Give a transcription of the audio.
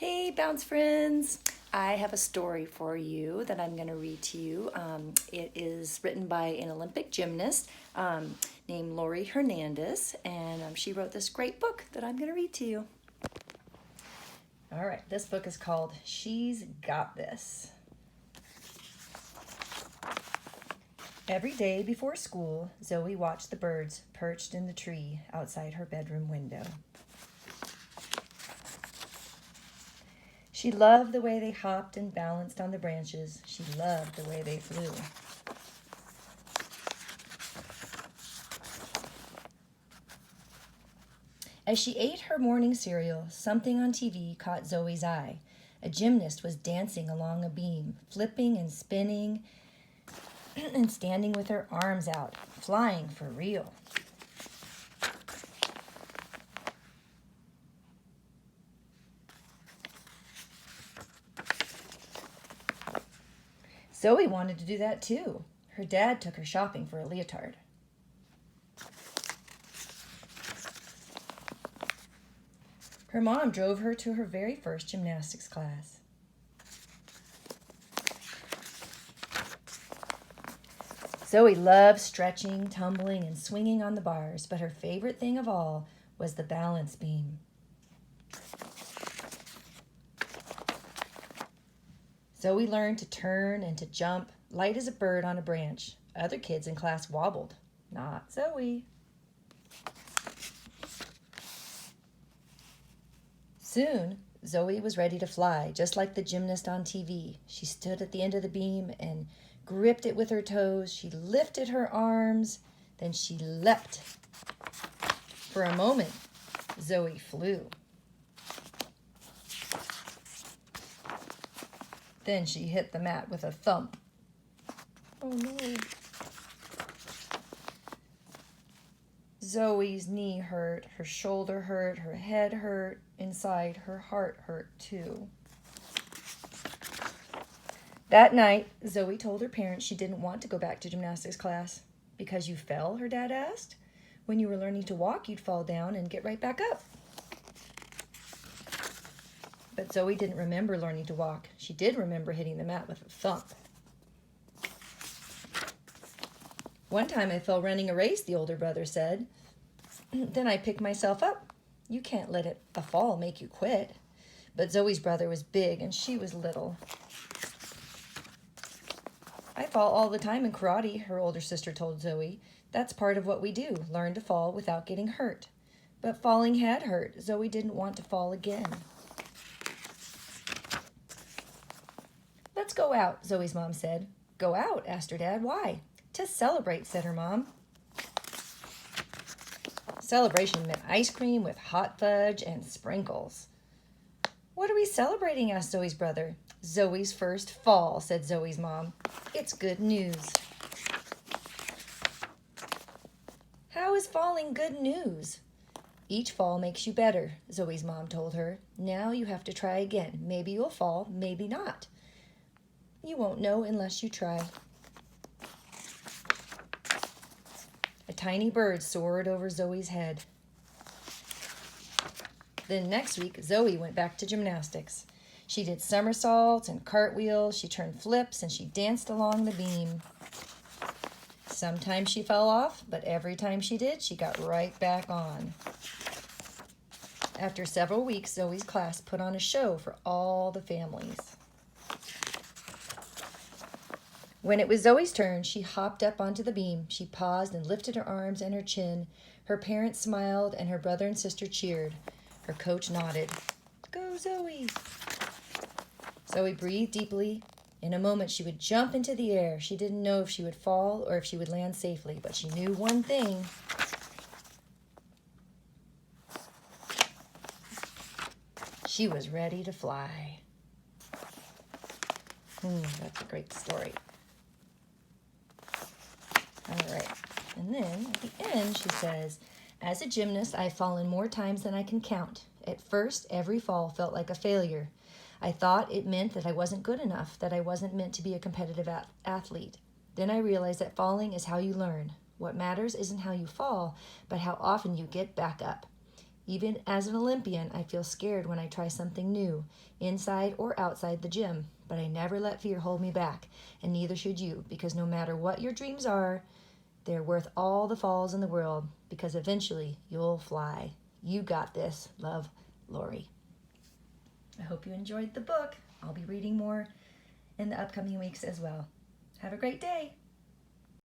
Hey, Bounce Friends! I have a story for you that I'm going to read to you. It is written by an Olympic gymnast named Lori Hernandez, and she wrote this great book that I'm going to read to you. All right, this book is called She's Got This. Every day before school, Zoe watched the birds perched in the tree outside her bedroom window. She loved the way they hopped and balanced on the branches. She loved the way they flew. As she ate her morning cereal, something on TV caught Zoe's eye. A gymnast was dancing along a beam, flipping and spinning and standing with her arms out, flying for real. Zoe wanted to do that too. Her dad took her shopping for a leotard. Her mom drove her to her very first gymnastics class. Zoe loved stretching, tumbling, and swinging on the bars, but her favorite thing of all was the balance beam. Zoe learned to turn and to jump, light as a bird on a branch. Other kids in class wobbled. Not Zoe. Soon, Zoe was ready to fly, just like the gymnast on TV. She stood at the end of the beam and gripped it with her toes. She lifted her arms, then she leapt. For a moment, Zoe flew. Then she hit the mat with a thump. Oh no. Zoe's knee hurt, her shoulder hurt, her head hurt, inside her heart hurt too. That night, Zoe told her parents she didn't want to go back to gymnastics class. Because you fell, her dad asked. When you were learning to walk, you'd fall down and get right back up. But Zoe didn't remember learning to walk. She did remember hitting the mat with a thump. One time I fell running a race, the older brother said. Then I picked myself up. You can't let a fall make you quit. But Zoe's brother was big and she was little. I fall all the time in karate, her older sister told Zoe. That's part of what we do, learn to fall without getting hurt. But falling had hurt. Zoe didn't want to fall again. Let's go out, Zoe's mom said. Go out, asked her dad. Why? To celebrate, said her mom. Celebration meant ice cream with hot fudge and sprinkles. What are we celebrating? Asked Zoe's brother. Zoe's first fall, said Zoe's mom. It's good news. How is falling good news? Each fall makes you better, Zoe's mom told her. Now you have to try again. Maybe you'll fall, maybe not. You won't know unless you try. A tiny bird soared over Zoe's head. Then next week, Zoe went back to gymnastics. She did somersaults and cartwheels, she turned flips, and she danced along the beam. Sometimes she fell off, but every time she did, she got right back on. After several weeks, Zoe's class put on a show for all the families. When it was Zoe's turn, she hopped up onto the beam. She paused and lifted her arms and her chin. Her parents smiled and her brother and sister cheered. Her coach nodded. Go, Zoe! Zoe breathed deeply. In a moment, she would jump into the air. She didn't know if she would fall or if she would land safely, but she knew one thing. She was ready to fly. That's a great story. All right. And then at the end, she says, as a gymnast, I've fallen more times than I can count. At first, every fall felt like a failure. I thought it meant that I wasn't good enough, that I wasn't meant to be a competitive athlete. Then I realized that falling is how you learn. What matters isn't how you fall, but how often you get back up. Even as an Olympian, I feel scared when I try something new, inside or outside the gym. But I never let fear hold me back, and neither should you, because no matter what your dreams are, they're worth all the falls in the world, because eventually you'll fly. You got this. Love, Lori. I hope you enjoyed the book. I'll be reading more in the upcoming weeks as well. Have a great day.